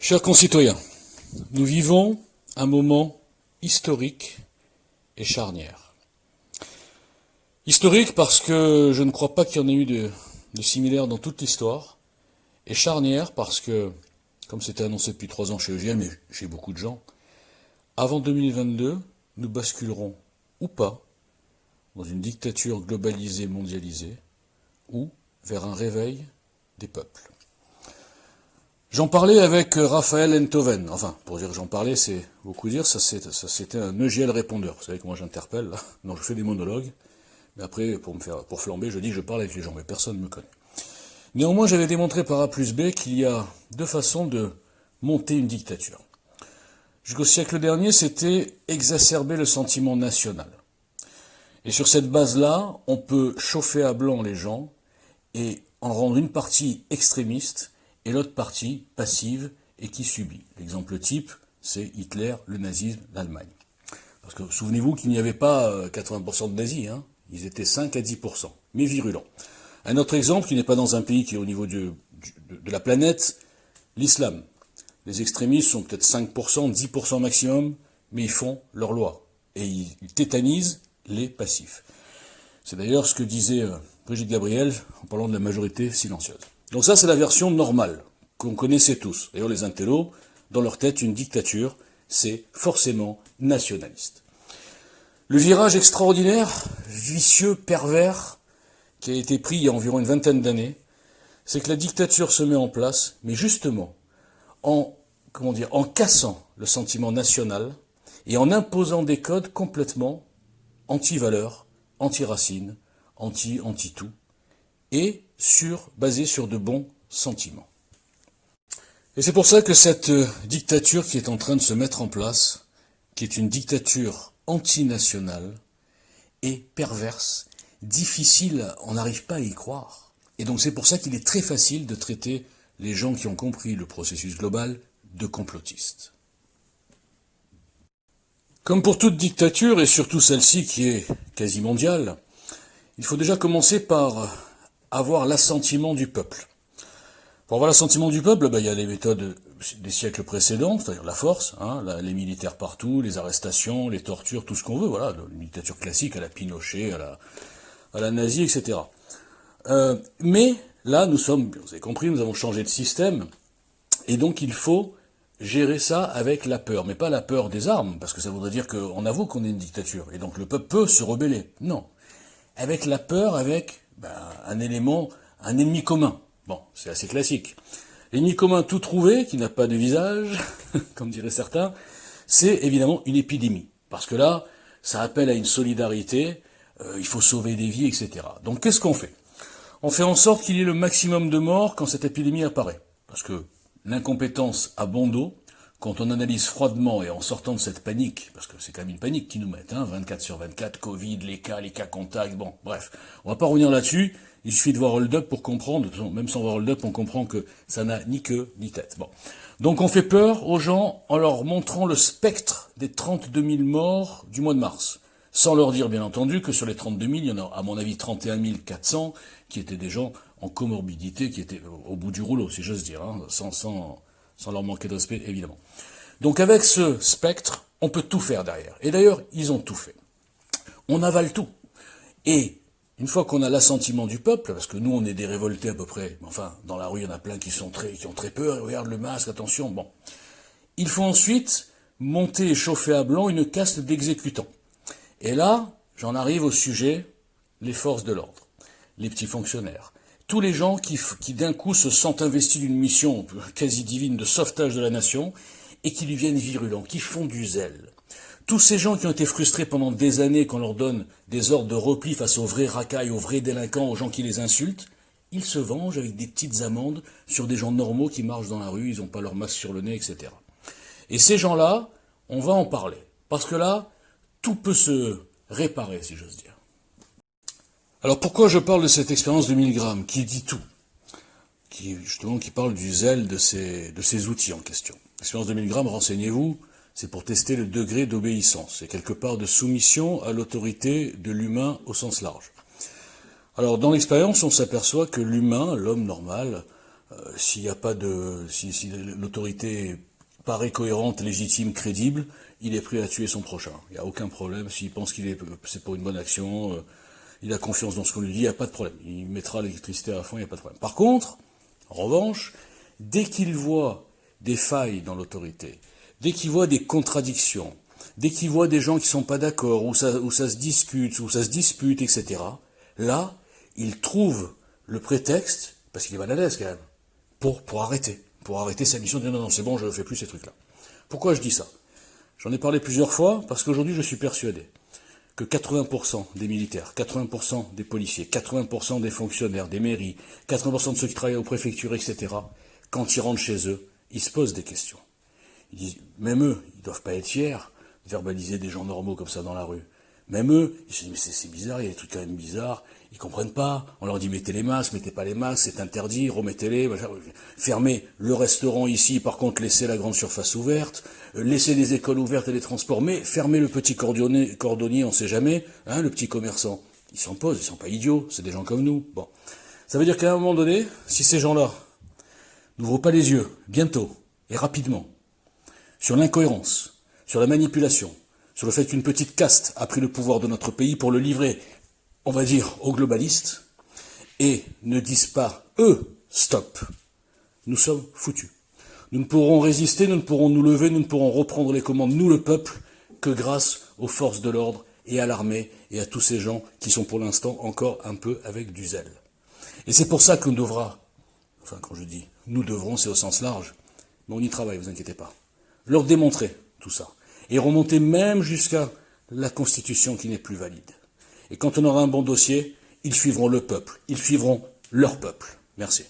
Chers concitoyens, nous vivons un moment historique et charnière. Historique parce que je ne crois pas qu'il y en ait eu de similaire dans toute l'histoire, et charnière parce que, comme c'était annoncé depuis 3 ans chez EGL, mais chez beaucoup de gens, avant 2022, nous basculerons ou pas dans une dictature globalisée, mondialisée, ou vers un réveil des peuples. J'en parlais avec Raphaël Enthoven. Enfin, pour dire que j'en parlais, c'est beaucoup dire, ça c'était un EGL répondeur. Vous savez que moi j'interpelle, là. Non, je fais des monologues, mais après, pour flamber, je dis que je parle avec les gens, mais personne ne me connaît. Néanmoins, j'avais démontré par A plus B qu'il y a 2 façons de monter une dictature. Jusqu'au siècle dernier, c'était exacerber le sentiment national. Et sur cette base-là, on peut chauffer à blanc les gens et en rendre une partie extrémiste et l'autre partie passive et qui subit. L'exemple type, c'est Hitler, le nazisme, l'Allemagne. Parce que souvenez-vous qu'il n'y avait pas 80% de nazis, hein. Ils étaient 5 à 10%, mais virulents. Un autre exemple qui n'est pas dans un pays qui est au niveau de la planète, l'islam. Les extrémistes sont peut-être 5%, 10% maximum, mais ils font leur loi. Et ils tétanisent les passifs. C'est d'ailleurs ce que disait Brigitte Gabriel en parlant de la majorité silencieuse. Donc ça, c'est la version normale, qu'on connaissait tous. D'ailleurs, les intellos, dans leur tête, une dictature, c'est forcément nationaliste. Le virage extraordinaire, vicieux, pervers, qui a été pris il y a environ une vingtaine d'années, c'est que la dictature se met en place, mais justement, en cassant le sentiment national et en imposant des codes complètement anti-valeurs, anti-racines, anti-tout, et basé sur de bons sentiments. Et c'est pour ça que cette dictature qui est en train de se mettre en place, qui est une dictature antinationale, est perverse, difficile, on n'arrive pas à y croire. Et donc c'est pour ça qu'il est très facile de traiter les gens qui ont compris le processus global de complotistes. Comme pour toute dictature, et surtout celle-ci qui est quasi mondiale, il faut déjà commencer par avoir l'assentiment du peuple. Pour avoir l'assentiment du peuple, il y a les méthodes des siècles précédents, c'est-à-dire la force, les militaires partout, les arrestations, les tortures, tout ce qu'on veut, voilà, une dictature classique à la Pinochet, à la nazie, etc. Mais là, vous avez compris, nous avons changé de système, et donc il faut gérer ça avec la peur, mais pas la peur des armes, parce que ça voudrait dire qu'on avoue qu'on est une dictature, et donc le peuple peut se rebeller. Non. Avec la peur, avec un ennemi commun. Bon, c'est assez classique. L'ennemi commun tout trouvé, qui n'a pas de visage, comme diraient certains, c'est évidemment une épidémie. Parce que là, ça appelle à une solidarité, il faut sauver des vies, etc. Donc qu'est-ce qu'on fait? On fait en sorte qu'il y ait le maximum de morts quand cette épidémie apparaît. Parce que l'incompétence a bon dos, quand on analyse froidement et en sortant de cette panique, parce que c'est quand même une panique qui nous met, 24/24, Covid, les cas contacts, bon, bref. On va pas revenir là-dessus, il suffit de voir Hold Up pour comprendre, même sans voir Hold Up, on comprend que ça n'a ni queue ni tête. Bon. Donc on fait peur aux gens en leur montrant le spectre des 32 000 morts du mois de mars. Sans leur dire, bien entendu, que sur les 32 000, il y en a, à mon avis, 31 400 qui étaient des gens en comorbidité, qui étaient au bout du rouleau, si j'ose dire, sans leur manquer de respect, évidemment. Donc avec ce spectre, on peut tout faire derrière. Et d'ailleurs, ils ont tout fait. On avale tout. Et une fois qu'on a l'assentiment du peuple, parce que nous, on est des révoltés à peu près, enfin, dans la rue, il y en a plein qui ont très peur, regarde le masque, attention, bon. Il faut ensuite monter et chauffer à blanc une caste d'exécutants. Et là, j'en arrive au sujet, les forces de l'ordre, les petits fonctionnaires, tous les gens qui d'un coup se sentent investis d'une mission quasi divine de sauvetage de la nation et qui lui viennent virulents, qui font du zèle. Tous ces gens qui ont été frustrés pendant des années qu'on leur donne des ordres de repli face aux vrais racailles, aux vrais délinquants, aux gens qui les insultent, ils se vengent avec des petites amendes sur des gens normaux qui marchent dans la rue, ils n'ont pas leur masque sur le nez, etc. Et ces gens-là, on va en parler. Parce que là, tout peut se réparer, si j'ose dire. Alors pourquoi je parle de cette expérience de Milgram, qui dit tout, qui parle du zèle de ces outils en question. L'expérience de Milgram, renseignez-vous, c'est pour tester le degré d'obéissance, c'est quelque part de soumission à l'autorité de l'humain au sens large. Alors dans l'expérience, on s'aperçoit que l'humain, l'homme normal, s'il n'y a pas de, si l'autorité paraît cohérente, légitime, crédible, il est prêt à tuer son prochain. Il n'y a aucun problème. S'il pense c'est pour une bonne action, il a confiance dans ce qu'on lui dit, il n'y a pas de problème. Il mettra l'électricité à fond, il n'y a pas de problème. Par contre, en revanche, dès qu'il voit des failles dans l'autorité, dès qu'il voit des contradictions, dès qu'il voit des gens qui sont pas d'accord, où ça se discute, où ça se dispute, etc., là, il trouve le prétexte, parce qu'il est mal à l'aise quand même, pour arrêter sa mission de dire non, non, c'est bon, je ne fais plus ces trucs-là. Pourquoi je dis ça? J'en ai parlé plusieurs fois, parce qu'aujourd'hui, je suis persuadé que 80% des militaires, 80% des policiers, 80% des fonctionnaires, des mairies, 80% de ceux qui travaillent aux préfectures, etc., quand ils rentrent chez eux, ils se posent des questions. Ils disent, même eux, ils doivent pas être fiers de verbaliser des gens normaux comme ça dans la rue. Même eux, ils se disent, mais c'est bizarre, il y a des trucs quand même bizarres, ils comprennent pas. On leur dit, mettez les masques, mettez pas les masques, c'est interdit, remettez-les. Fermez le restaurant ici, par contre, laissez la grande surface ouverte, laissez les écoles ouvertes et les transports, mais fermez le petit cordonnier, on sait jamais, hein, le petit commerçant. Ils s'en posent, ils sont pas idiots, c'est des gens comme nous. Bon. Ça veut dire qu'à un moment donné, si ces gens-là n'ouvrent pas les yeux, bientôt, et rapidement, sur l'incohérence, sur la manipulation, sur le fait qu'une petite caste a pris le pouvoir de notre pays pour le livrer, on va dire, aux globalistes, et ne disent pas, eux, stop, nous sommes foutus. Nous ne pourrons résister, nous ne pourrons nous lever, nous ne pourrons reprendre les commandes, nous le peuple, que grâce aux forces de l'ordre et à l'armée et à tous ces gens qui sont pour l'instant encore un peu avec du zèle. Et c'est pour ça qu'on devra, enfin quand je dis nous devrons, c'est au sens large, mais on y travaille, vous inquiétez pas, leur démontrer tout ça, et remonter même jusqu'à la Constitution qui n'est plus valide. Et quand on aura un bon dossier, ils suivront le peuple, ils suivront leur peuple. Merci.